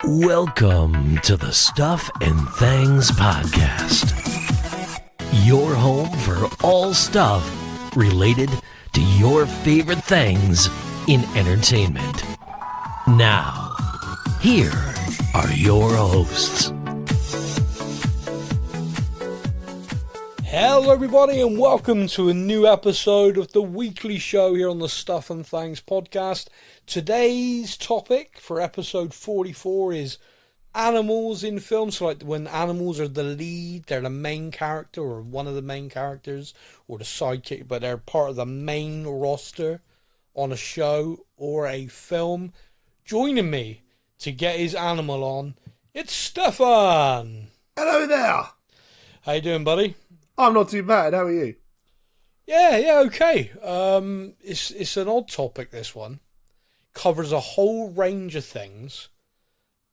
Welcome to the Stuff and Things Podcast, your home for all stuff related to your favorite things in entertainment. Now, here are your hosts. Hello everybody and welcome to a new episode of the weekly show here on the Stuff and Things Podcast. Today's topic for episode 44 is animals in films. So like when animals are the lead, they're the main character or one of the main characters or the sidekick, but they're part of the main roster on a show or a film. Joining me to get his animal on, it's Stefan. Hello there. How you doing, buddy? I'm not too bad. How are you? Yeah, okay. It's an odd topic, this one. Covers a whole range of things.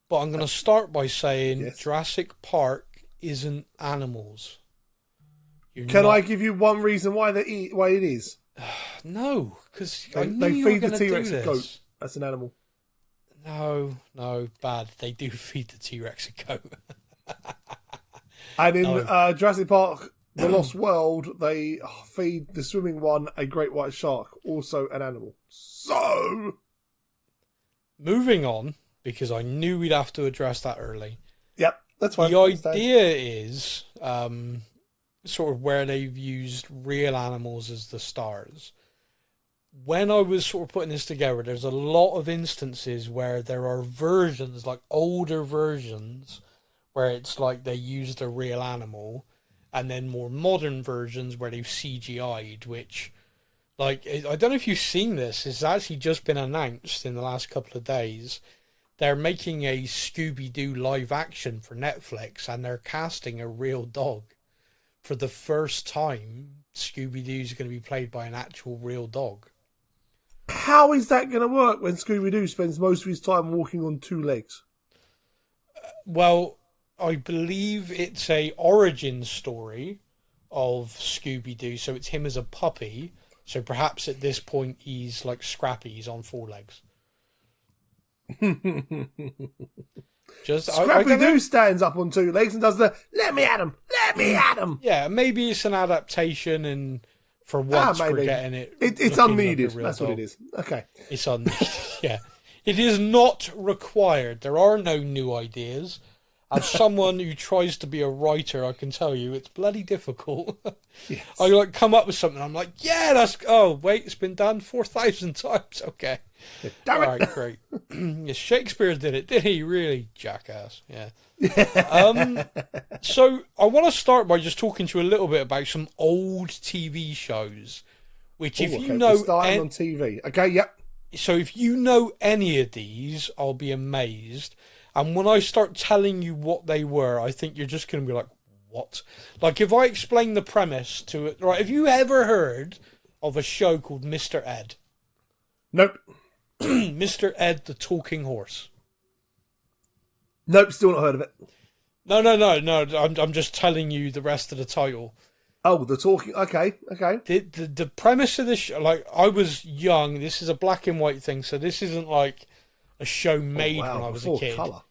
But I'm going to start by saying Yes. Jurassic Park isn't animals. Can I give you one reason why why it is? No, because They feed the T-Rex a goat. That's an animal. No, bad. They do feed the T-Rex a goat. And in Jurassic Park, The Lost World, they feed the swimming one a great white shark, also an animal. So, Moving on, because I knew we'd have to address that early. yep, that's fine. The idea is sort of where they've used real animals as the stars. When I was sort of putting this together, there's a lot of instances where there are versions, like older versions, where it's like they used a real animal, and then more modern versions where they've CGI'd, which, like, I don't know if you've seen this, it's actually just been announced in the last couple of days. They're making a Scooby-Doo live action for Netflix, and they're casting a real dog. For the first time, Scooby-Doo's going to be played by an actual real dog. How is that going to work when Scooby-Doo spends most of his time walking on two legs? Well, I believe it's a origin story of Scooby-Doo, so it's him as a puppy. So perhaps at this point he's like Scrappy, he's on four legs. Scrappy-Doo stands up on two legs and does the "Let me at him, let me at him." Yeah, maybe it's an adaptation, and for once we're getting it. It's looking unneeded. like a That's real what dog. it is. Okay. It's unneeded. Yeah, it is not required. There are no new ideas. As someone who tries to be a writer, I can tell you it's bloody difficult. Yes. I like come up with something. I'm like, yeah, wait, it's been done 4,000 times. Okay, Damn it. all right, great. Yeah, Shakespeare did it, did he? Really, jackass. Yeah. So I want to start by just talking to you a little bit about some old TV shows, which if you know, we're starting on TV. Okay, yep. so if you know any of these, I'll be amazed. And when I start telling you what they were, I think you're just going to be like, what? Like, if I explain the premise to it, right, have you ever heard of a show called Mr. Ed? Nope. Mr. Ed the Talking Horse. Nope, still not heard of it. No, I'm just telling you the rest of the title. Oh, the talking. Okay. The premise of this show, like, I was young, this is a black and white thing, so this isn't like a show made when I was a kid. Colour.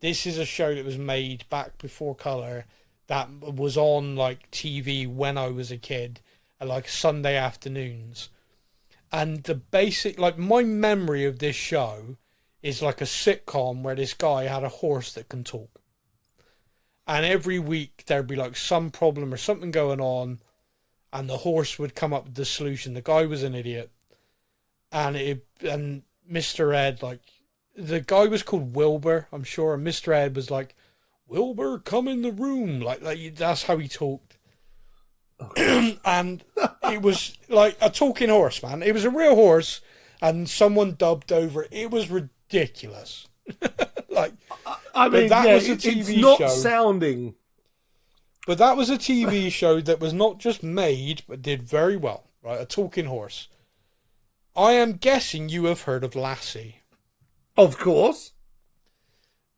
This is a show that was made back before colour, that was on like TV when I was a kid, at like Sunday afternoons. And the basic, like, my memory of this show is like a sitcom where this guy had a horse that can talk. And every week there'd be like some problem or something going on, and the horse would come up with the solution. The guy was an idiot. And Mr. Ed, like, the guy was called Wilbur, I'm sure, and Mr. Ed was like, Wilbur, come in the room. Like that's how he talked. Okay. And it was like a talking horse, man. It was a real horse, and someone dubbed over it. It was ridiculous. Like, I mean, that was a TV it's not show. sounding. But that was a TV show that was not just made, but did very well. Right, a talking horse. I am guessing you have heard of Lassie. Of course.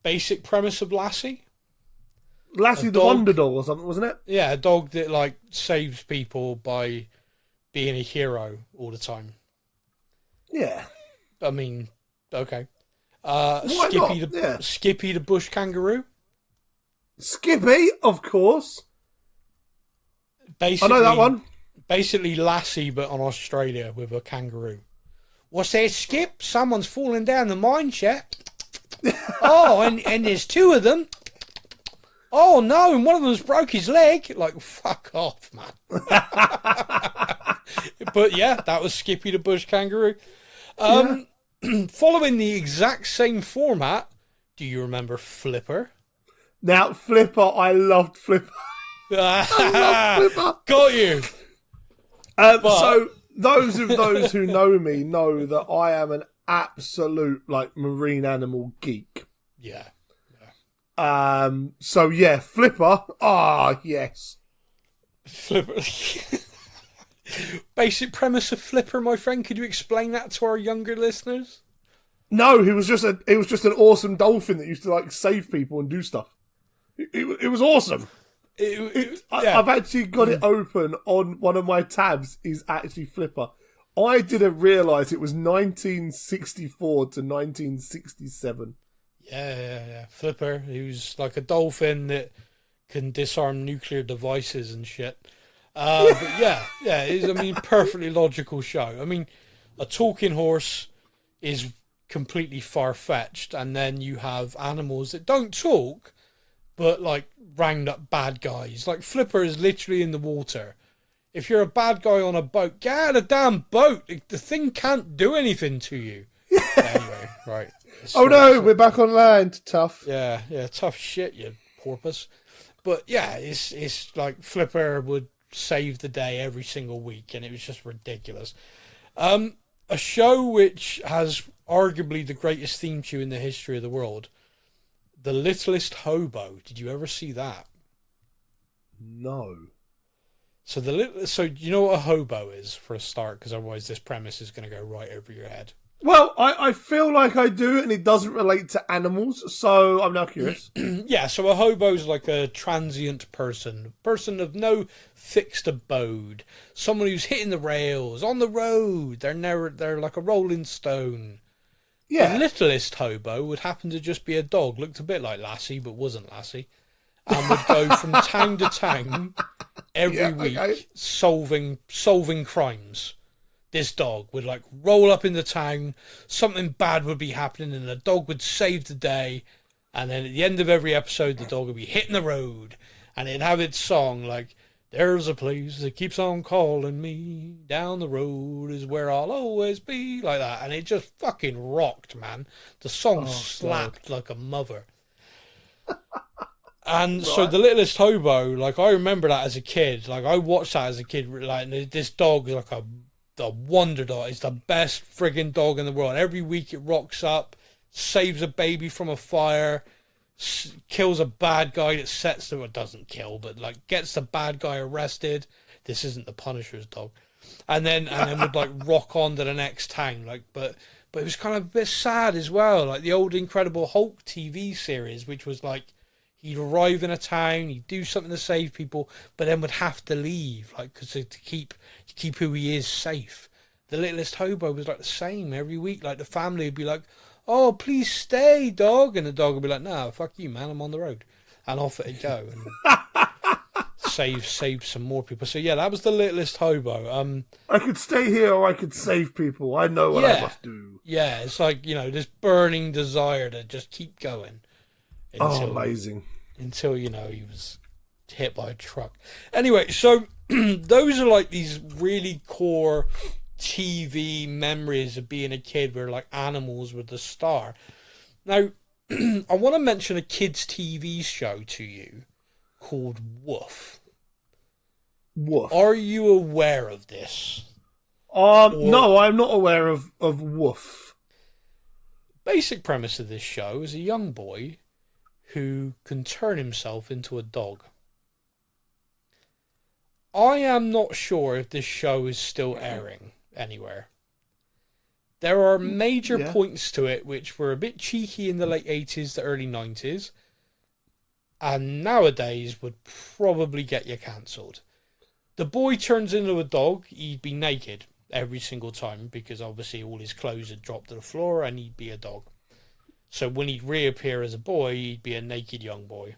Basic premise of Lassie? Lassie the Wonder Doll or something, wasn't it? Yeah, a dog that, like, saves people by being a hero all the time. Yeah. I mean, okay. Why Skippy not? Yeah. Skippy the bush kangaroo. Skippy, of course. Basically, I know that one. Basically, Lassie, but on Australia with a kangaroo. What's that, Skip? Someone's falling down the mine shaft. Oh, and there's two of them. Oh no, and one of them's broke his leg. Like, fuck off, man. But yeah, that was Skippy the bush kangaroo. Following the exact same format, do you remember Flipper? Now, Flipper, I loved Flipper. I loved Flipper. Got you. So, those who know me know that I am an absolute, like, marine animal geek. Yeah. So yeah, Flipper. Ah, yes. Flipper. Basic premise of Flipper, my friend. Could you explain that to our younger listeners? No, he was just an awesome dolphin that used to like save people and do stuff. It was awesome. I've actually got it open on one of my tabs. Is actually Flipper. I didn't realise it was 1964 to 1967. Yeah. Flipper, who's like a dolphin that can disarm nuclear devices and shit. But yeah, it's, perfectly logical show. I mean, a talking horse is completely far-fetched, and then you have animals that don't talk, but like round up bad guys. Like Flipper is literally in the water. If you're a bad guy on a boat, get out of the damn boat. The thing can't do anything to you. Anyway, right. We're back on land. Tough. Yeah, tough shit, you porpoise. But yeah, it's like Flipper would save the day every single week, and it was just ridiculous. A show which has arguably the greatest theme tune in the history of the world, The Littlest Hobo. Did you ever see that? No. So you know what a hobo is, for a start, because otherwise this premise is going to go right over your head. Well, I feel like I do, and it doesn't relate to animals, so I'm now curious. Yeah, so a hobo is like a transient person of no fixed abode, someone who's hitting the rails, on the road, they're like a rolling stone. Yeah. The littlest hobo would happen to just be a dog, looked a bit like Lassie, but wasn't Lassie, and would go from town to town every week, solving crimes. This dog would like roll up in the town, something bad would be happening, and the dog would save the day. And then at the end of every episode, the dog would be hitting the road, and it'd have its song like, "There's a place that keeps on calling me, down the road is where I'll always be," like that. And it just fucking rocked, man. The song slapped like a mother. And so The Littlest Hobo, like, I remember that as a kid. Like, I watched that as a kid. Like, this dog is like a wonder dog. It's the best friggin' dog in the world. Every week it rocks up, saves a baby from a fire, kills a bad guy that sets them, or doesn't kill, but like gets the bad guy arrested. This isn't the Punisher's dog. And then would like rock on to the next town. Like, but it was kind of a bit sad as well. Like the old Incredible Hulk TV series, which was like, he'd arrive in a town, he'd do something to save people, but then would have to leave, like, because to keep who he is safe. The Littlest Hobo was like the same every week. Like the family would be like, "Oh, please stay, dog," and the dog would be like, "No, fuck you, man, I'm on the road," and off it'd go and save some more people. So yeah, that was The Littlest Hobo. I could stay here or I could save people. I know what I must do. Yeah, it's like, this burning desire to just keep going. Amazing. Until, he was hit by a truck. Anyway, so those are like these really core TV memories of being a kid where like animals were the star. Now, I want to mention a kids' TV show to you called Woof. Woof. Are you aware of this? No, I'm not aware of Woof. Basic premise of this show is a young boy who can turn himself into a dog. I am not sure if this show is still airing anywhere. There are major points to it which were a bit cheeky in the late 80s to early 90s, and nowadays would probably get you cancelled. The boy turns into a dog. He'd be naked every single time because obviously all his clothes had dropped to the floor and he'd be a dog. So when he'd reappear as a boy, he'd be a naked young boy.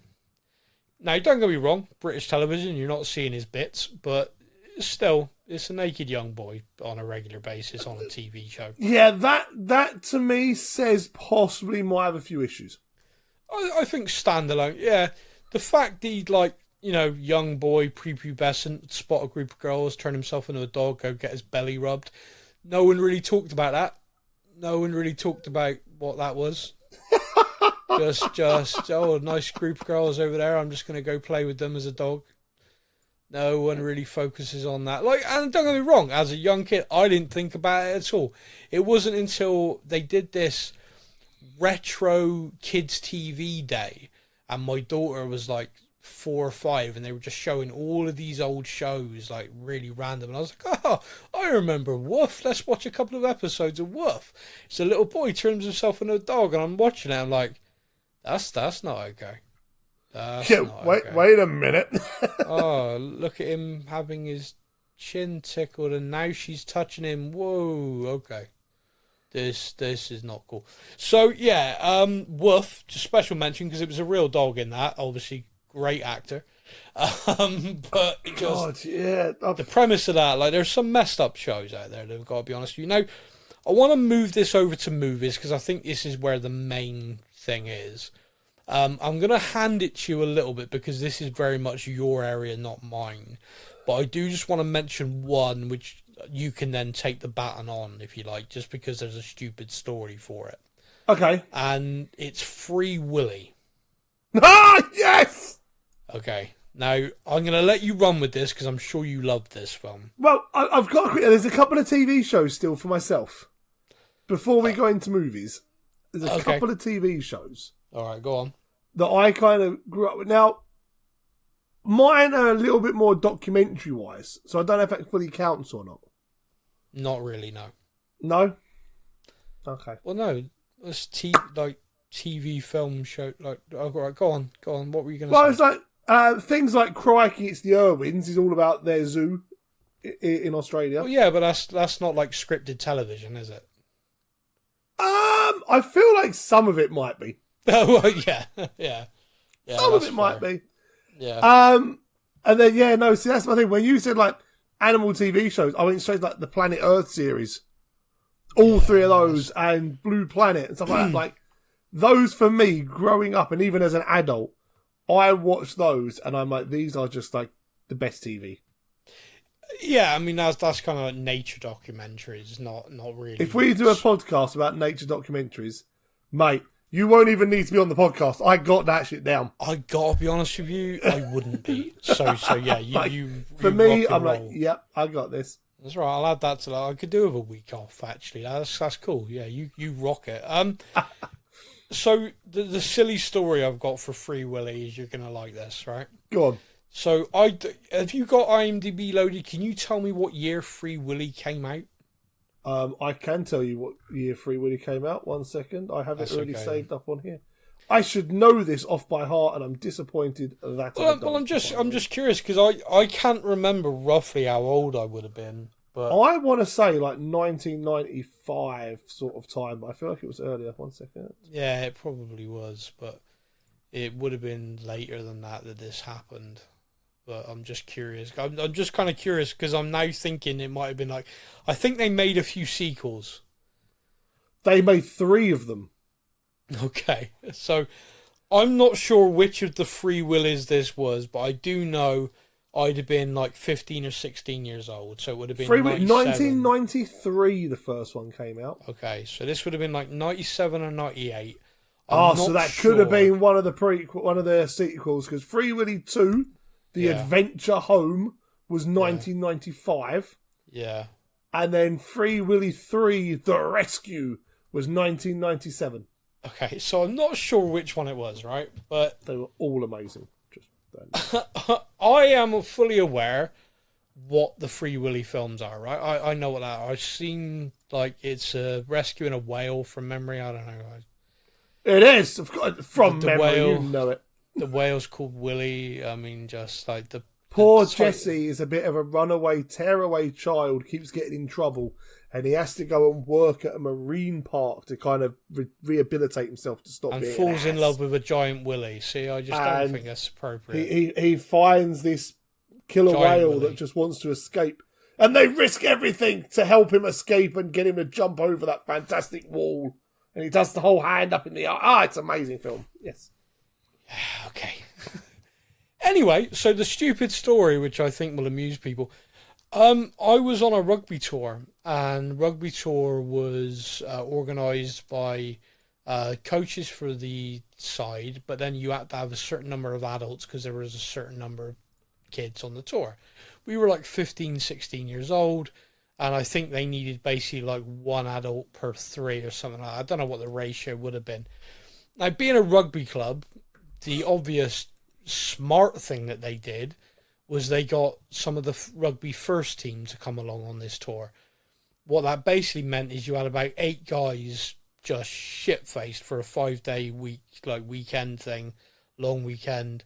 Now, don't get me wrong, British television, you're not seeing his bits, but still, it's a naked young boy on a regular basis on a TV show. Yeah, that to me says possibly might have a few issues. I think standalone, yeah. The fact that he'd, like, you know, young boy, prepubescent, spot a group of girls, turn himself into a dog, go get his belly rubbed. No one really talked about that. No one really talked about what that was. just oh, nice group of girls over there. I'm just gonna go play with them as a dog. No one really focuses on that. Like, and don't get me wrong, as a young kid, I didn't think about it at all. It wasn't until they did this retro kids TV day, and my daughter was like 4 or 5, and they were just showing all of these old shows, like really random. And I was like, oh, I remember Woof. Let's watch a couple of episodes of Woof. It's a little boy turns himself into a dog, and I'm watching it. I'm like, that's not okay. Wait a minute. Oh, look at him having his chin tickled, and now she's touching him. Whoa, okay. This is not cool. So yeah, Woof, just special mention because it was a real dog in that. Obviously, great actor. But just the premise of that, like, there's some messed up shows out there that I've got to be honest with you. Now, I want to move this over to movies because I think this is where the main thing is. I'm going to hand it to you a little bit because this is very much your area, not mine. But I do just want to mention one which you can then take the baton on if you like, just because there's a stupid story for it. Okay. And it's Free Willy. Ah, yes! Okay. Now, I'm going to let you run with this because I'm sure you love this film. Well, I've got there's a couple of TV shows still for myself. Before we go into movies, there's a couple of TV shows. All right, go on. That I kind of grew up with. Now, mine are a little bit more documentary-wise, so I don't know if that fully counts or not. Not really, no. No? Okay. Well, no. It's TV film show. Like, oh, right, go on. What were you going to say? Well, it's like things like Crikey, It's the Irwins is all about their zoo in Australia. Well, yeah, but that's not like scripted television, is it? I feel like some of it might be. Oh, well, yeah. Some of it might be. Yeah. And then see, that's my thing. When you said like animal TV shows, I went straight to, like, the Planet Earth series. All three of those and Blue Planet and stuff like that. Like, those for me, growing up and even as an adult, I watched those and I'm like, these are just like the best TV. Yeah, I mean that's kind of like nature documentaries, not really. If we do a podcast about nature documentaries, mate, you won't even need to be on the podcast. I got that shit down. I gotta be honest with you, I wouldn't be. So yeah, you for me, I'm like, yep, I got this. That's right. I'll add that to that. I could do with a week off actually. That's cool. Yeah, you rock it. So the silly story I've got for Free Willy is you're gonna like this, right? Go on. So have you got IMDb loaded? Can you tell me what year Free Willy came out? I can tell you what year Free Willy came out. 1 second. I have it already saved up on here. I should know this off by heart, and I'm disappointed that. Well, I'm just curious because I can't remember roughly how old I would have been. But I want to say like 1995 sort of time, but I feel like it was earlier. 1 second. Yeah, it probably was, but it would have been later than that this happened. But I'm just curious. I'm just kind of curious because I'm now thinking it might have been like... I think they made a few sequels. They made 3 of them. Okay. So I'm not sure which of the Free Willies this was, but I do know I'd have been like 15 or 16 years old. So it would have been 1993 the first one came out. Okay. So this would have been like 97 or 98. So that could have been one of the sequels because Free Willy 2... The Adventure Home was 1995. Yeah. And then Free Willy 3, The Rescue, was 1997. Okay, so I'm not sure which one it was, right? But they were all amazing. I am fully aware what the Free Willy films are, right? I know what that are. I've seen, like, it's rescuing a whale from memory. I don't know. It is. From memory, whale, you know it. The whale's called Willy. I mean, just like the... Poor Jessie is a bit of a runaway, tearaway child, keeps getting in trouble, and he has to go and work at a marine park to kind of rehabilitate himself to stop and being falls an in ass. love with a giant willy. See, I just don't think that's appropriate. He finds this killer Giant whale willy. that just wants to escape, and they risk everything to help him escape and get him to jump over that fantastic wall. And he does the whole hand up in the air. It's an amazing film. Yes. Okay. Anyway, so the stupid story, which I think will amuse people. I was on a rugby tour, and rugby tour was organised by coaches for the side, but then you had to have a certain number of adults because there was a certain number of kids on the tour. We were like 15, 16 years old, and I think they needed basically like one adult per three or something like that. I don't know what the ratio would have been. Now, being a rugby club, the obvious smart thing that they did was they got some of the rugby first team to come along on this tour. What that basically meant is you had about 8 guys just shit-faced for a 5-day week, like weekend thing, long weekend,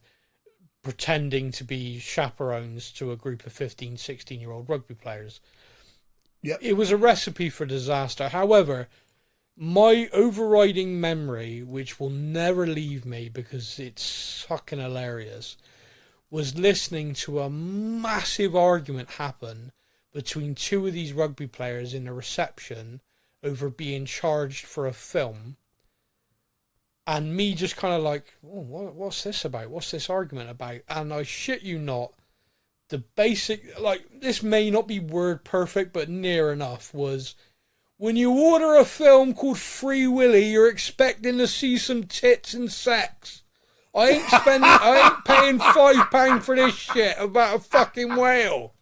pretending to be chaperones to a group of 15, 16-year-old rugby players. Yep. It was a recipe for disaster. However, my overriding memory, which will never leave me because it's fucking hilarious, was listening to a massive argument happen between 2 of these rugby players in the reception over being charged for a film. And me just kind of like, oh, what's this about? What's this argument about? And I shit you not, the basic, like, this may not be word perfect, but near enough, was, when you order a film called Free Willy, you're expecting to see some tits and sex. I ain't paying £5 for this shit about a fucking whale.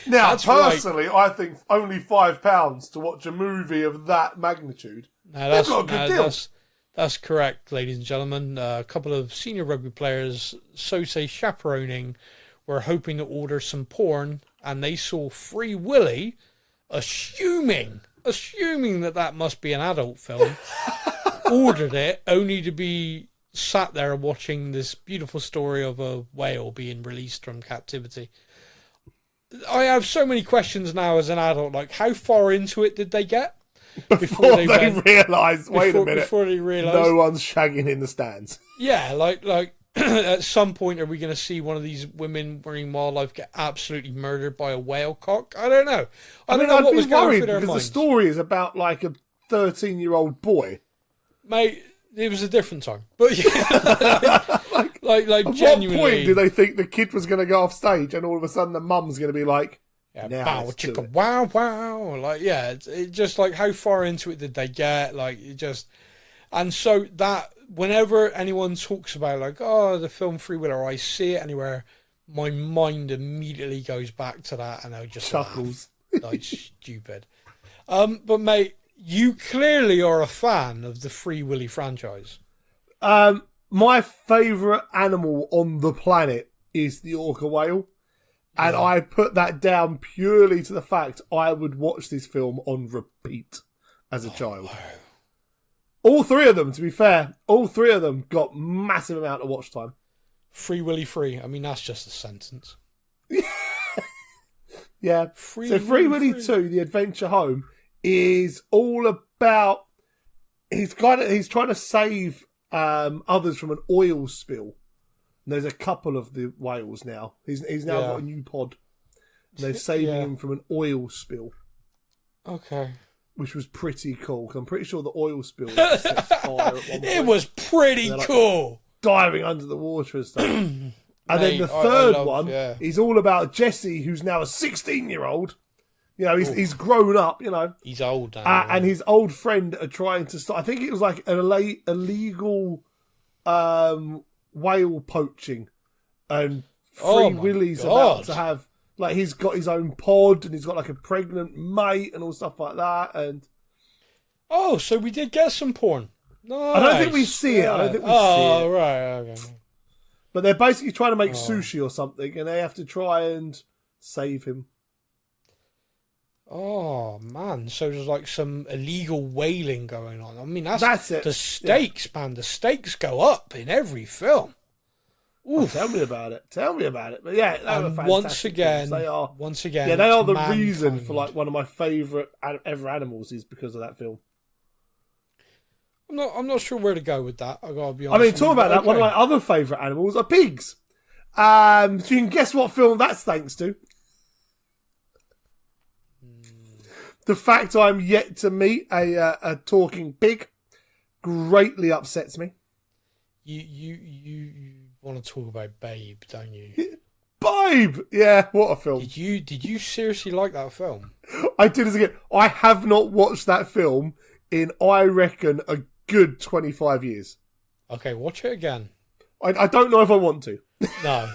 Now, That's personally, I think only £5 to watch a movie of that magnitude. They've got a good deal. That's correct, ladies and gentlemen. A couple of senior rugby players, so say chaperoning, were hoping to order some porn, and they saw Free Willy, assuming that must be an adult film, ordered it only to be sat there watching this beautiful story of a whale being released from captivity. I have so many questions now as an adult, like how far into it did they get? Before they realised, wait a minute, before they realised, no one's shagging in the stands. Yeah, like at some point are we going to see one of these women marine wildlife get absolutely murdered by a whale cock? I don't know. I don't know what was going through their minds. Because the story is about like a 13-year-old boy. Mate, it was a different time. But yeah, like genuinely. At what point did they think the kid was going to go off stage and all of a sudden the mum's going to be like, yeah, bow, chicka, wow, wow. Like, yeah, it just like, how far into it did they get? Like, it just, and so that, whenever anyone talks about like, oh, the film Free Will, or I see it anywhere, my mind immediately goes back to that, and I just chuckles. Like, stupid. But mate, you clearly are a fan of the Free Willy franchise. My favourite animal on the planet is the orca whale. And I put that down purely to the fact I would watch this film on repeat as a child. Wow. All 3 of them, to be fair, all 3 of them got massive amount of watch time. Free Willy free. I mean, that's just a sentence. Yeah. Free Willy 2, The Adventure Home, is all about he's trying to save others from an oil spill. And there's a couple of the whales now. He's now got a new pod. And they're saving him from an oil spill. Okay. Which was pretty cool. I'm pretty sure the oil spill was set fire at one point. It was pretty cool. Diving under the water and stuff. And then the third one is all about Jesse, who's now a 16-year-old. You know, he's grown up, you know. He's old now. And his old friend are trying to start. I think it was like an illegal whale poaching, and Free Willy's about to have, like, he's got his own pod and he's got like a pregnant mate and all stuff like that. And so we did get some porn. Nice. I don't think we see it. Oh, right, okay. But they're basically trying to make sushi or something, and they have to try and save him. Oh man! So there's like some illegal whaling going on. I mean, that's it. The stakes, man. The stakes go up in every film. Oh, tell me about it. But yeah, they were fantastic. Once again, yeah, they are the reason for like one of my favourite ever animals is because of that film. I'm not sure where to go with that. I gotta be honest. I mean, talking about that, one of my other favourite animals are pigs. So you can guess what film that's thanks to. The fact I'm yet to meet a talking pig greatly upsets me. You want to talk about Babe, don't you? Babe! Yeah, what a film. Did you seriously like that film? I did as a kid. I have not watched that film in, I reckon, a good 25 years. Okay, watch it again. I don't know if I want to. No,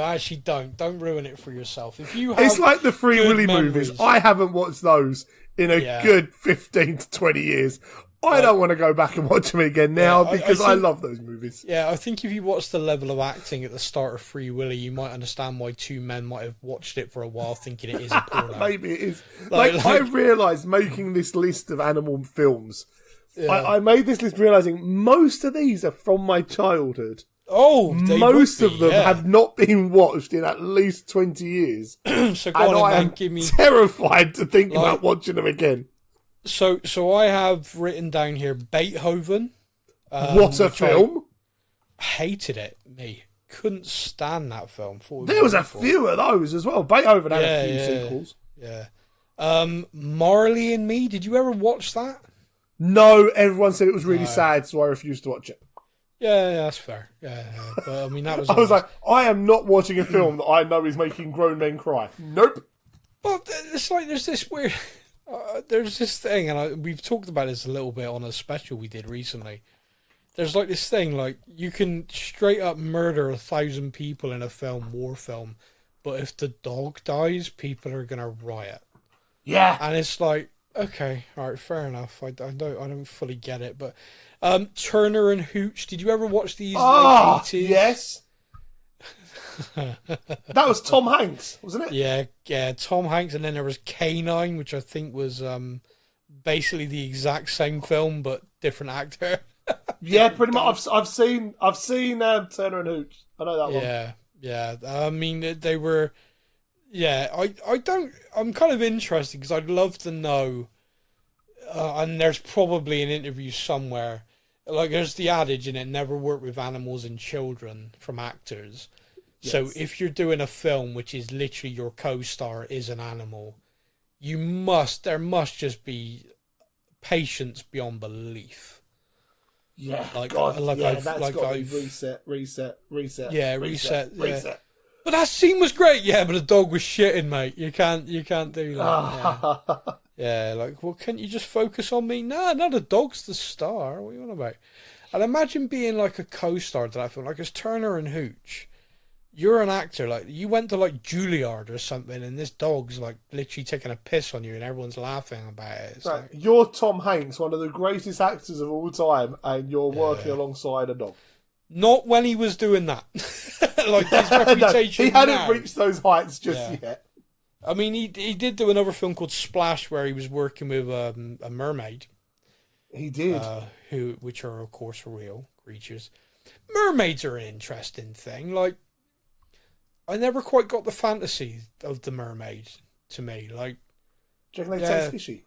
actually don't. Don't ruin it for yourself. If you have It's like the Free Willy memories, movies. I haven't watched those in a good 15 to 20 years. I don't want to go back and watch them again now because I love those movies. Yeah, I think if you watch the level of acting at the start of Free Willy, you might understand why two men might have watched it for a while thinking it is a porno. Maybe it is. I realised making this list of animal films, I made this list realising most of these are from my childhood. Oh, most of them have not been watched in at least 20 years. So go on, I am terrified to think about watching them again. So I have written down here Beethoven. What a film! I hated it, me. Couldn't stand that film. There was a few of those as well. Beethoven had a few sequels. Yeah. Marley and Me. Did you ever watch that? No, everyone said it was really sad, so I refused to watch it. Yeah, that's fair. Yeah. But I mean, that was. I was like, I am not watching a film that I know is making grown men cry. Nope. Well, it's like there's this weird. There's this thing, and we've talked about this a little bit on a special we did recently. There's like this thing, like you can straight up murder 1,000 people in a war film, but if the dog dies, people are gonna riot. Yeah, and it's like, okay, all right, fair enough. I don't fully get it, but Turner and Hooch. Did you ever watch these? Oh, yes. That was Tom Hanks, wasn't it? Yeah, Tom Hanks, and then there was K9, which I think was basically the exact same film but different actor. Yeah, pretty much. I've seen Turner and Hooch. I know that one. Yeah. I mean, they were. Yeah, I'm kind of interested because I'd love to know. And there's probably an interview somewhere. Like, there's the adage in it: never work with animals and children from actors. Yes. So if you're doing a film which is literally your co-star is an animal, there must just be patience beyond belief. Yeah, that's got to be reset. Yeah, reset. But that scene was great. Yeah, but the dog was shitting, mate. You can't do that. Yeah, like, well, can't you just focus on me? No, the dog's the star. What are you on about? And imagine being like a co-star to that film, like it's Turner and Hooch. You're an actor, like you went to like Juilliard or something, and this dog's like literally taking a piss on you, and everyone's laughing about it. It's like, you're Tom Hanks, one of the greatest actors of all time, and you're working alongside a dog. Not when he was doing that. Like his reputation. He hadn't reached those heights just yet. I mean, he did do another film called Splash, where he was working with a mermaid. He did, which are of course real creatures. Mermaids are an interesting thing, like. I never quite got the fantasy of the mermaid to me. Like, do you reckon they taste fishy?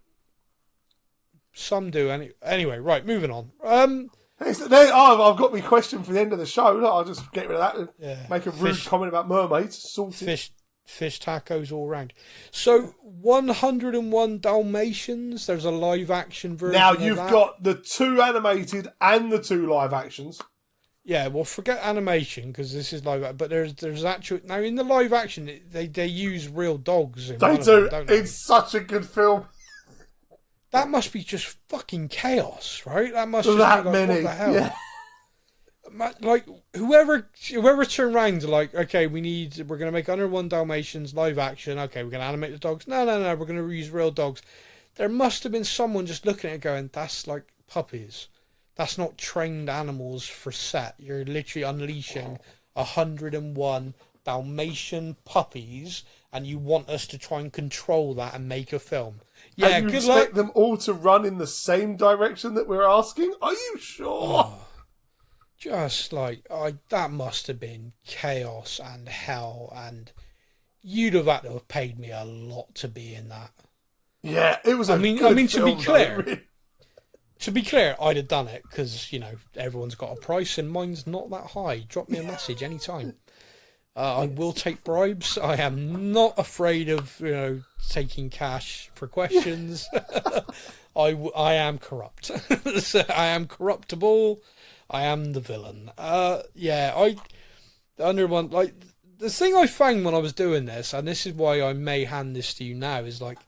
Some do. Anyway, right, moving on. I've got my question for the end of the show. I'll just get rid of that and make a rude comment about mermaids. Salty. Fish tacos all round. So, 101 Dalmatians. There's a live action version. Now you've got the 2 animated and the 2 live actions. Yeah, well, forget animation because this is live. But there's actual now in the live action they use real dogs. They do. It's such a good film. That must be just fucking chaos, right? That must just that be like, many. What the hell? Yeah. Like whoever turned around to like, okay, we're gonna make 101 Dalmatians live action. Okay, we're gonna animate the dogs. No, we're gonna use real dogs. There must have been someone just looking at it going, that's like puppies. That's not trained animals for set. You're literally unleashing 101 Dalmatian puppies, and you want us to try and control that and make a film. Yeah, and you expect them all to run in the same direction that we're asking? Are you sure? Oh. just like that must have been chaos and hell, and you'd have had to have paid me a lot to be in that. Yeah, it was. I mean, to be clear, I'd have done it because everyone's got a price, and mine's not that high. Drop me a message anytime. I will take bribes. I am not afraid of taking cash for questions. I am corrupt. So I am corruptible. I am the villain. The thing I found when I was doing this, and this is why I may hand this to you now, is like,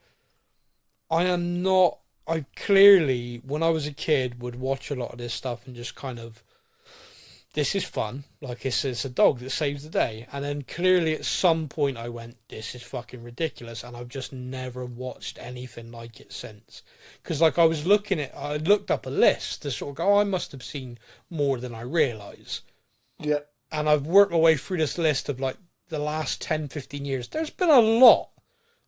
I clearly, when I was a kid, would watch a lot of this stuff and just kind of, this is fun. Like, it's a dog that saves the day. And then clearly at some point I went, this is fucking ridiculous. And I've just never watched anything like it since. Because, like, I looked up a list to sort of go, I must have seen more than I realise. Yeah. And I've worked my way through this list of, like, the last 10, 15 years. There's been a lot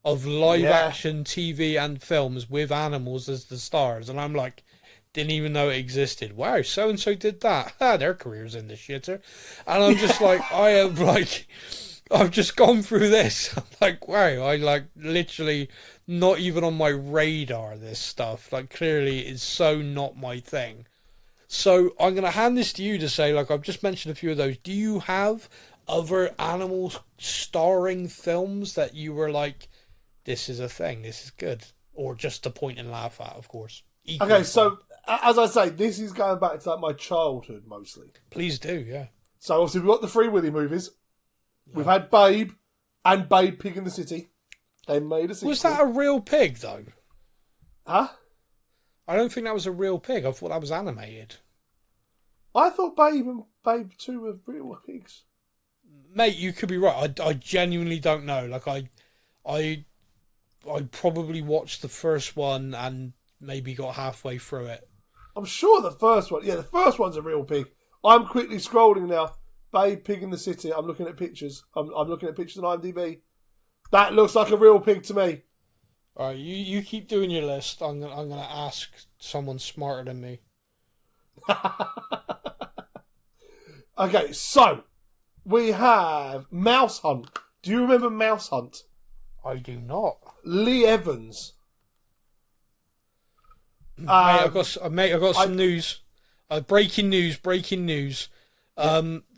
of live-action TV and films with animals as the stars. And I'm like, didn't even know it existed. Wow, so-and-so did that. Their career's in the shitter. And I'm just like, I've just gone through this. I'm like, wow, literally not even on my radar, this stuff. Like, clearly it's so not my thing. So I'm going to hand this to you to say, like, I've just mentioned a few of those. Do you have other animals starring films that you were like, this is a thing, this is good? Or just to point and laugh at, of course. Equally okay, so as I say, this is going back to like my childhood mostly. Please do, yeah. So obviously we've got the Free Willy movies. Yeah. We've had Babe and Babe Pig in the City. They made a sequel. Was that a real pig though? Huh? I don't think that was a real pig. I thought that was animated. I thought Babe and Babe 2 were real pigs. Mate, you could be right. I genuinely don't know. Like I probably watched the first one and maybe got halfway through it. I'm sure the first one. Yeah, the first one's a real pig. I'm quickly scrolling now. Babe Pig in the City. I'm looking at pictures. I'm looking at pictures on IMDb. That looks like a real pig to me. All right, you keep doing your list. I'm gonna ask someone smarter than me. Okay, so we have Mouse Hunt. Do you remember Mouse Hunt? I do not. Lee Evans. I've got some news. Breaking news. The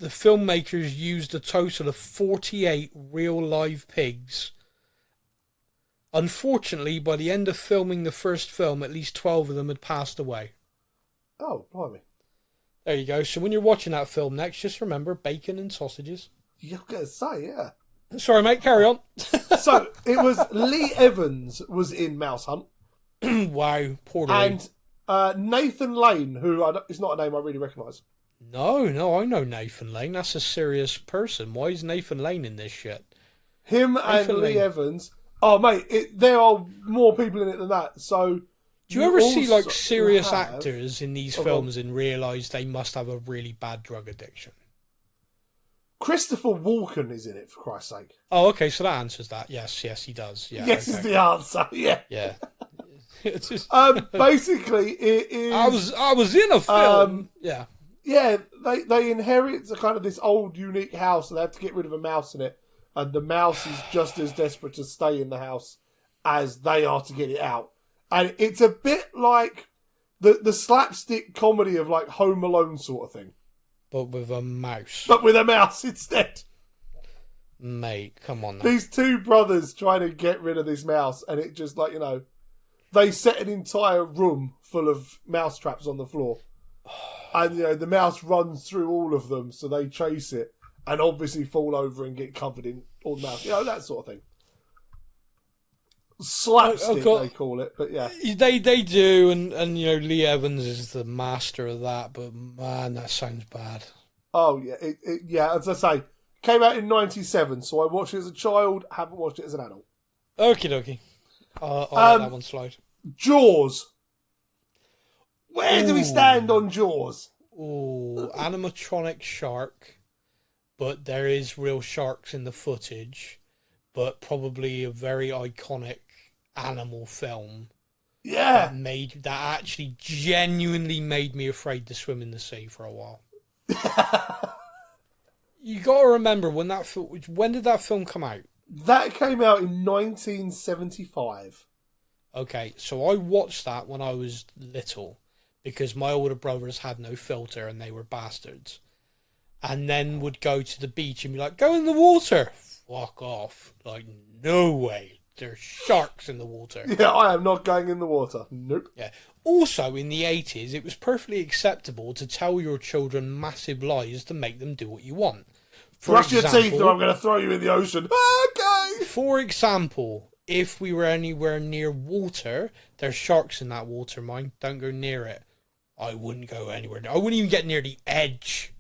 filmmakers used a total of 48 real live pigs. Unfortunately, by the end of filming the first film, at least 12 of them had passed away. Oh, blimey. There you go. So when you're watching that film next, just remember bacon and sausages. You're going to say, yeah. Sorry, mate, carry on. So, it was Lee Evans was in Mouse Hunt. Wow, poor Lee. And Nathan Lane, who it's not a name I really recognise. No, I know Nathan Lane. That's a serious person. Why is Nathan Lane in this shit? Him Nathan and Lee Evans. Oh, mate, there are more people in it than that. So, do you ever see like serious actors in these films and realise they must have a really bad drug addiction? Christopher Walken is in it, for Christ's sake. Oh, okay, so that answers that. Yes, he does. Yeah, yes, okay. Is the answer. Yeah. Yeah. It's just... basically, it is. I was in a film. Yeah. Yeah, they inherit kind of this old, unique house, and they have to get rid of a mouse in it, and the mouse is just as desperate to stay in the house as they are to get it out. And it's a bit like the slapstick comedy of like Home Alone sort of thing. But with a mouse. But with a mouse instead. Mate, come on now. These two brothers trying to get rid of this mouse, and it just like, they set an entire room full of mouse traps on the floor. And, the mouse runs through all of them, so they chase it, and obviously fall over and get covered in all the mouse. That sort of thing. Slapstick, they call it, but yeah. They do, and Lee Evans is the master of that, but man, that sounds bad. Oh, yeah. Yeah, as I say, came out in 1997, so I watched it as a child, haven't watched it as an adult. Okie dokie. I'll let that one slide. Jaws. Where do we stand on Jaws? Ooh, animatronic shark, but there is real sharks in the footage, but probably a very iconic animal film. Yeah. That actually genuinely made me afraid to swim in the sea for a while. You got to remember when did that film come out? That came out in 1975. Okay, so I watched that when I was little because my older brothers had no filter and they were bastards. And then would go to the beach and be like, go in the water. Fuck off. Like, no way. There's sharks in the water. Yeah, I am not going in the water. Nope. Yeah. Also, in the 80s, it was perfectly acceptable to tell your children massive lies to make them do what you want. Brush your teeth or I'm going to throw you in the ocean. Okay. For example, if we were anywhere near water, there's sharks in that water, mine. Don't go near it. I wouldn't go anywhere. I wouldn't even get near the edge.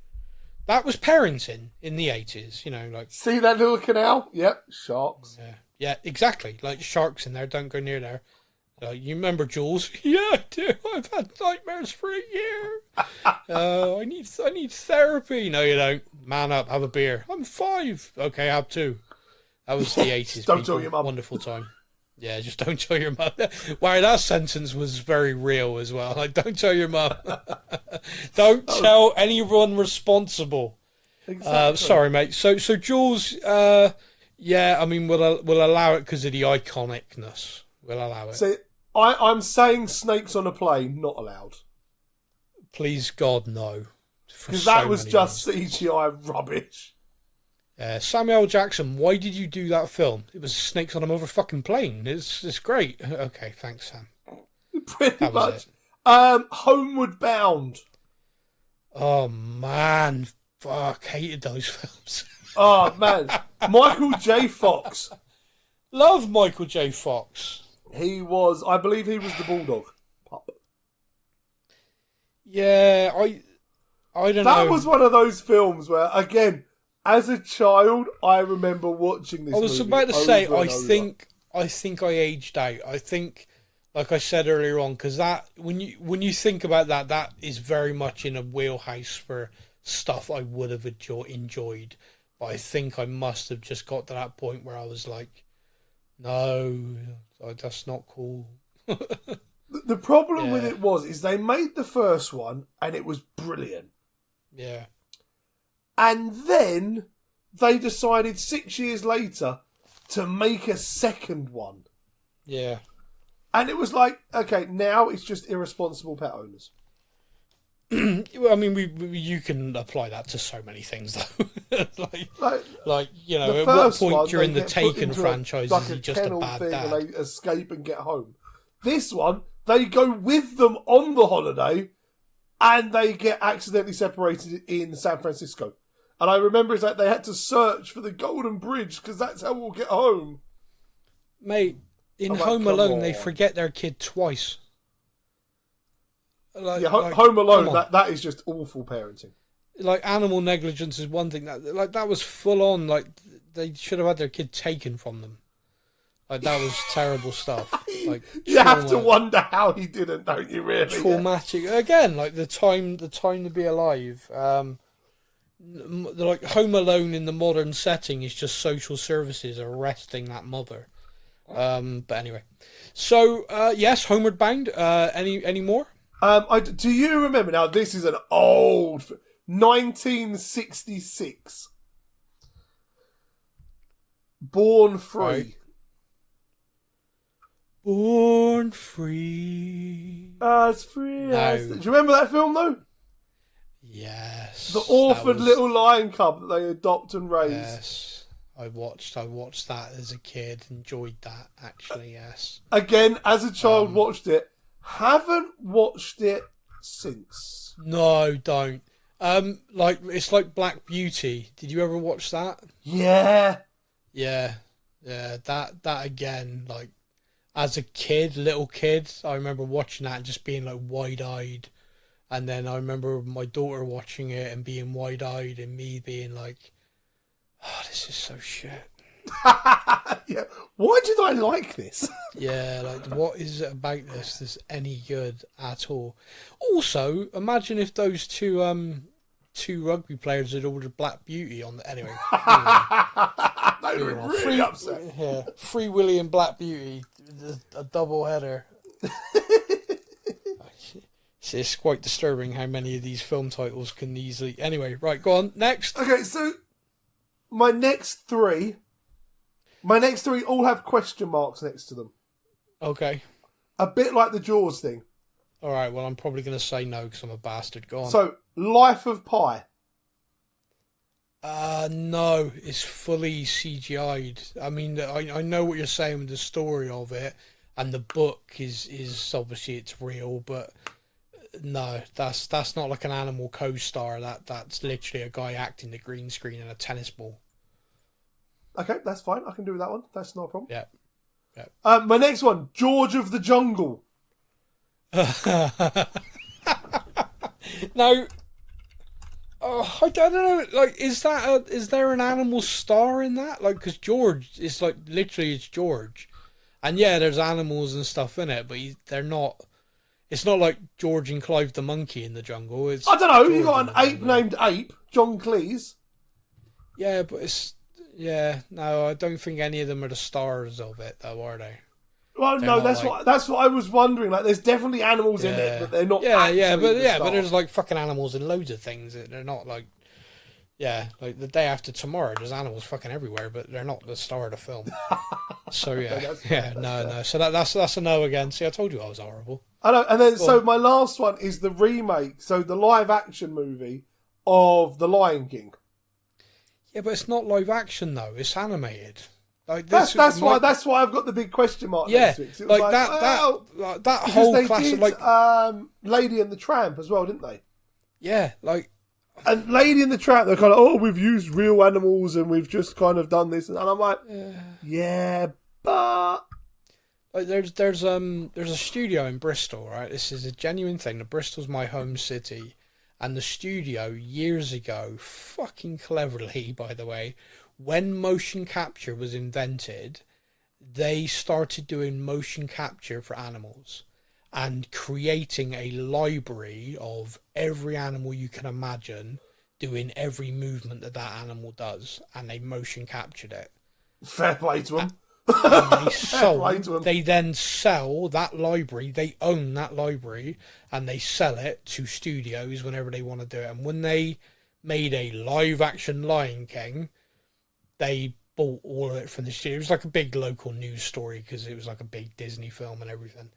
That was parenting in the 80s, you know, like... See that little canal? Yep, sharks. Yeah, exactly. Like, sharks in there, don't go near there. You remember Jules? Yeah, I do. I've had nightmares for a year. I need therapy. No, you don't. Man up, have a beer. I'm 5. Okay, have 2. That was the 80s. Don't tell your mum. Wonderful time. Yeah, just don't tell your mum. Wow, that sentence was very real as well. Like, don't tell your mum. Don't tell anyone responsible. Exactly. Sorry, mate. So Jules, yeah, I mean, we'll allow it because of the iconicness. We'll allow it. See, I'm saying snakes on a plane, not allowed. Please, God, no. Because that was just CGI rubbish. Samuel L. Jackson, why did you do that film? It was snakes on a motherfucking plane. It's great. Okay, thanks, Sam. Pretty much. Homeward Bound. Oh, man. Fuck, hated those films. Oh, man. Michael J. Fox. Love Michael J. Fox. I believe he was the bulldog pup. Yeah, I don't know. That was one of those films where, again, as a child, I remember watching this movie. I was about to say, I think I aged out. I think, like I said earlier on, because that when you think about that, that is very much in a wheelhouse for stuff I would have enjoyed. But I think I must have just got to that point where I was like, no, that's not cool. The problem with it is they made the first one and it was brilliant. Yeah. And then they decided 6 years later to make a second one. Yeah. And it was like, okay, now it's just irresponsible pet owners. I mean, you can apply that to so many things, though. like you know, at what point during the Taken franchise is he just a bad dad? And they escape and get home. This one, they go with them on the holiday, and they get accidentally separated in San Francisco. And I remember it's like they had to search for the Golden Bridge because that's how we'll get home. Mate, in Home Alone, they forget their kid twice. Home Alone, that is just awful parenting. Like, animal negligence is one thing. That was full on. Like, they should have had their kid taken from them. Like, that was terrible stuff. Like, you have to wonder how he didn't, don't you? Really traumatic. Yeah. Again, like the time to be alive. Like Home Alone in the modern setting is just social services arresting that mother. But anyway, so yes, Homeward Bound. Any more? Do you remember? Now this is an old 1966. Born Free. Right. Born Free. As free as... Do you remember that film, though? Yes. The orphaned little lion cub that they adopt and raise. Yes. I watched that as a kid. Enjoyed that, actually, yes. Again, as a child, watched it. Haven't watched it since. No, don't. It's like Black Beauty. Did you ever watch that? Yeah. Yeah. That again, like, as a kid, little kid, I remember watching that and just being like wide-eyed. And then I remember my daughter watching it and being wide-eyed and me being like, oh, this is so shit. Yeah. Why did I like this? Yeah, like, what is it about this that's any good at all? Also, imagine if those two rugby players had ordered Black Beauty on the... Anyway. They were really upset. Yeah, Free Willy and Black Beauty, a double header. It's quite disturbing how many of these film titles can easily... Anyway, right, go on. Next. Okay, so my next three all have question marks next to them. Okay. A bit like the Jaws thing. All right, well, I'm probably going to say no because I'm a bastard. Go on. So, Life of Pi. No, it's fully CGI'd. I mean, I know what you're saying with the story of it, and the book is obviously it's real, but no, that's not like an animal co-star. That's literally a guy acting the green screen and a tennis ball. Okay, that's fine. I can do that one. That's not a problem. Yeah. My next one, George of the Jungle. Now, I don't know. Like, is there an animal star in that? Like, because George is like literally it's George, and yeah, there's animals and stuff in it, but they're not. It's not like George and Clive the monkey in the jungle. It's I don't know. George You got an ape named Ape, John Cleese. Yeah, but it's no. I don't think any of them are the stars of it, though, are they? Well, no, that's what I was wondering. Like, there's definitely animals in it, but they're not. But there's like fucking animals in loads of things. They're not like, like the day after tomorrow, there's animals fucking everywhere, but they're not the star of the film. So no. So that's a no again. See, I told you I was horrible. I know, and then so my last one is the remake, so the live action movie of The Lion King. Yeah, but it's not live action though. It's animated. Like that's why I've got the big question mark. Yeah, next to it. It was that whole they class did, of like Lady and the Tramp as well, didn't they? Yeah, like and Lady and the Tramp, they're kind of we've used real animals and we've just kind of done this, and I'm like, but like there's a studio in Bristol, right? This is a genuine thing. Bristol's my home city, and the studio years ago, fucking cleverly, by the way. When motion capture was invented, they started doing motion capture for animals and creating a library of every animal you can imagine doing every movement that animal does, and they motion captured it. Fair play to them. And they then sell that library, they own that library, and they sell it to studios whenever they want to do it. And when they made a live action Lion King, they bought all of it from the studio. It was like a big local news story because it was like a big Disney film and everything.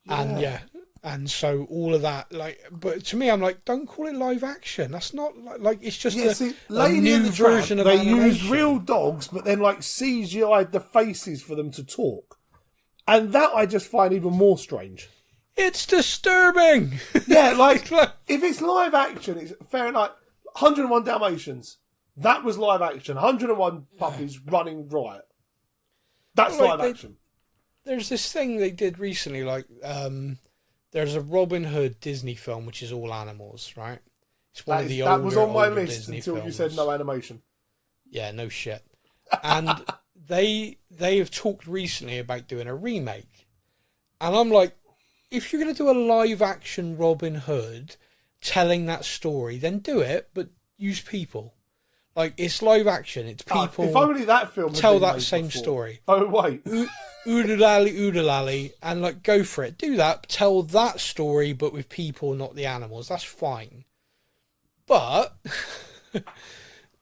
Yeah. And so all of that, like, but to me, I'm like, don't call it live action. That's not like it's just a new version of animation. They used real dogs, but then like CGI'd the faces for them to talk, and that I just find even more strange. It's disturbing. Yeah, like if it's live action, it's fair enough. 101 Dalmatians. That was live action. 101 puppies running riot. That's live action. There's this thing they did recently, like, there's a Robin Hood Disney film, which is all animals, right? It's one of the older, that was on my list Disney until films. you said no animation. Yeah, no shit. And they have talked recently about doing a remake. And I'm like, if you're going to do a live action Robin Hood telling that story, then do it, but use people. Like, it's live action, it's people. If only that film tell that same story. Oh, wait. Oodalally, and like, go for it. Do that, tell that story, but with people, not the animals. That's fine. But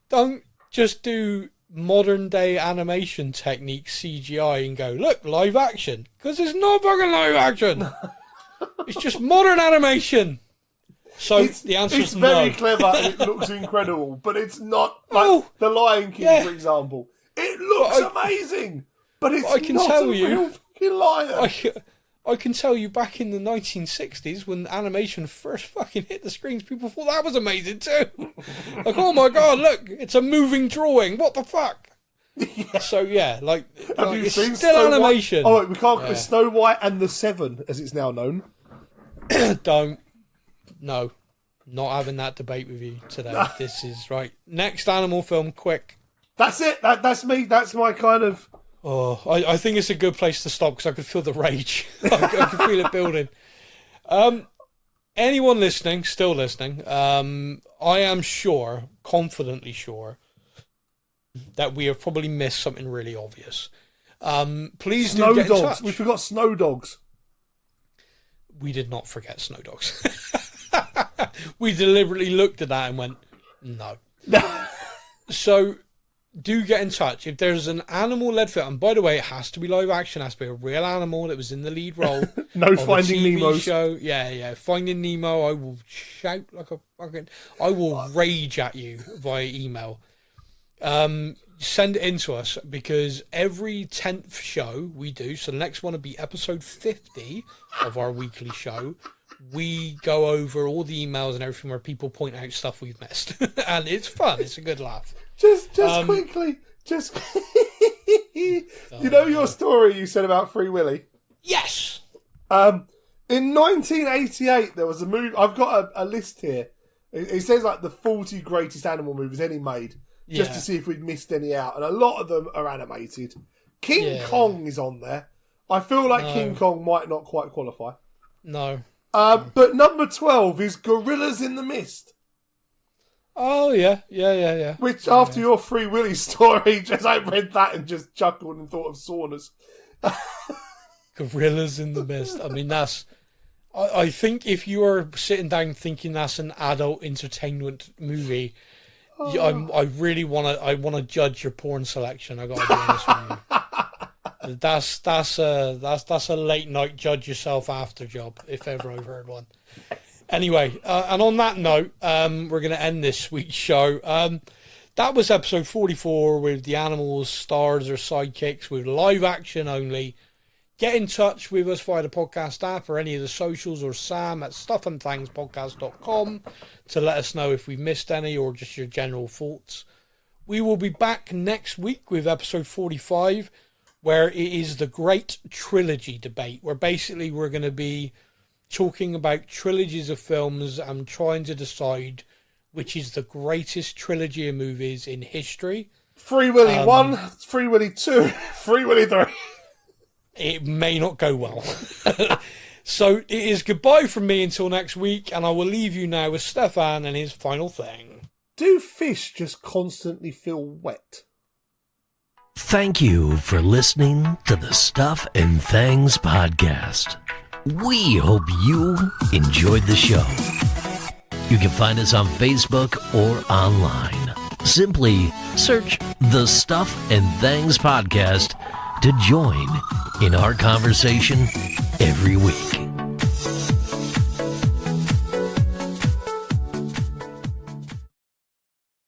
don't just do modern day animation techniques, CGI, and go, look, live action. Because it's not fucking live action. It's just modern animation. So the answer is no. It's very clever and it looks incredible, but it's not like The Lion King, for example. It looks amazing, but it's not a real fucking lion. I can tell you back in the 1960s when animation first fucking hit the screens, people thought that was amazing too. Like, oh my god, look, it's a moving drawing. What the fuck? Yeah. So yeah, like have you it's seen still Snow animation. White? Oh, we can't call it Snow White and the Seven, as it's now known. Don't. No, not having that debate with you today. This is right. Next animal film, quick. That's it. That's me. That's my kind of... Oh, I think it's a good place to stop because I could feel the rage. I could feel it building. Anyone listening, still listening, I am sure, confidently sure, that we have probably missed something really obvious. Please do get in touch. We forgot snow dogs. we did not forget snow dogs. We deliberately looked at that and went, no. So do get in touch if there's an animal-led film. And by the way, it has to be live action. It has to be a real animal that was in the lead role. No Finding Nemo show. Yeah. Finding Nemo. I will shout like a fucking. I will rage at you via email. Send it in to us, because every 10th show we do, so the next one will be episode 50 of our weekly show. We go over all the emails and everything where people point out stuff we've missed. And it's fun. It's a good laugh. Just quickly. You know your story you said about Free Willy? Yes! In 1988, there was a movie. I've got a list here. It says like the 40 greatest animal movies any made, just to see if we'd missed any out. And a lot of them are animated. King Kong is on there. I feel like King Kong might not quite qualify. No. But number 12 is Gorillas in the Mist. Oh, yeah. Which, after your Free Willy story, I read that and just chuckled and thought of saunas. Gorillas in the Mist. I mean, that's... I think if you are sitting down thinking that's an adult entertainment movie, I really want to judge your porn selection. I got to be honest with you. That's a late night judge yourself after job, if ever I've heard one. Anyway, and on that note, we're going to end this week's show. That was episode 44 with the animals, stars or sidekicks with live action only. Get in touch with us via the podcast app or any of the socials, or Sam at stuffandthangspodcast.com to let us know if we've missed any or just your general thoughts. We will be back next week with episode 45, where it is the great trilogy debate, where basically we're going to be talking about trilogies of films and trying to decide which is the greatest trilogy of movies in history. Free Willy 1, Free Willy 2, Free Willy 3. It may not go well. So it is goodbye from me until next week, and I will leave you now with Stefan and his final thing. Do fish just constantly feel wet? Thank you for listening to the Stuff and Things podcast. We hope you enjoyed the show. You can find us on Facebook or online. Simply search the Stuff and Things podcast to join in our conversation every week.